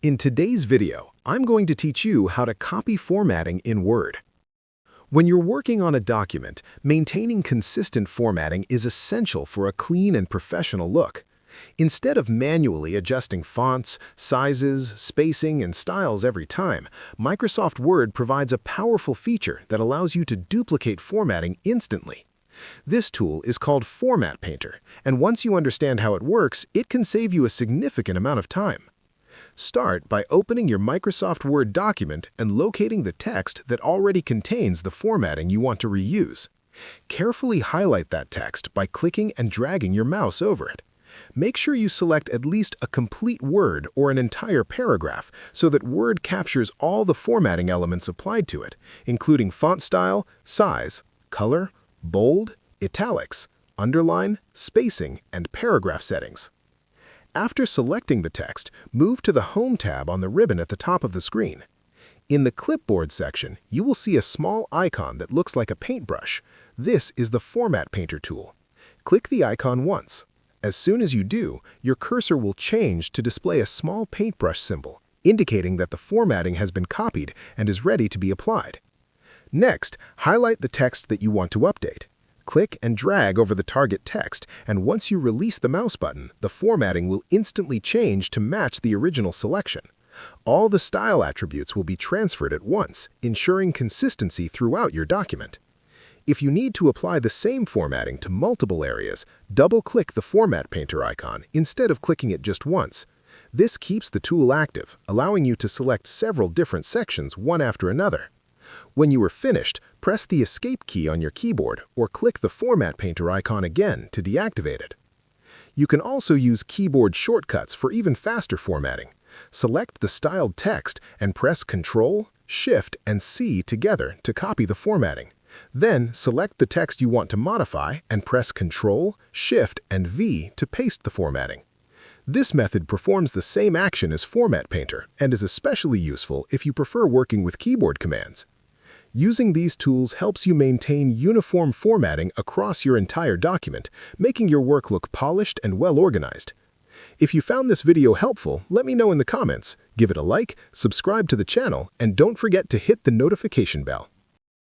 In today's video, I'm going to teach you how to copy formatting in Word. When you're working on a document, maintaining consistent formatting is essential for a clean and professional look. Instead of manually adjusting fonts, sizes, spacing, and styles every time, Microsoft Word provides a powerful feature that allows you to duplicate formatting instantly. This tool is called Format Painter, and once you understand how it works, it can save you a significant amount of time. Start by opening your Microsoft Word document and locating the text that already contains the formatting you want to reuse. Carefully highlight that text by clicking and dragging your mouse over it. Make sure you select at least a complete word or an entire paragraph so that Word captures all the formatting elements applied to it, including font style, size, color, bold, italics, underline, spacing, and paragraph settings. After selecting the text, move to the Home tab on the ribbon at the top of the screen. In the Clipboard section, you will see a small icon that looks like a paintbrush. This is the Format Painter tool. Click the icon once. As soon as you do, your cursor will change to display a small paintbrush symbol, indicating that the formatting has been copied and is ready to be applied. Next, highlight the text that you want to update. Click and drag over the target text, and once you release the mouse button, the formatting will instantly change to match the original selection. All the style attributes will be transferred at once, ensuring consistency throughout your document. If you need to apply the same formatting to multiple areas, double-click the Format Painter icon instead of clicking it just once. This keeps the tool active, allowing you to select several different sections one after another. When you are finished, press the Escape key on your keyboard or click the Format Painter icon again to deactivate it. You can also use keyboard shortcuts for even faster formatting. Select the styled text and press Ctrl, Shift, and C together to copy the formatting. Then select the text you want to modify and press Ctrl, Shift, and V to paste the formatting. This method performs the same action as Format Painter and is especially useful if you prefer working with keyboard commands. Using these tools helps you maintain uniform formatting across your entire document, making your work look polished and well-organized. If you found this video helpful, let me know in the comments. Give it a like, subscribe to the channel, and don't forget to hit the notification bell.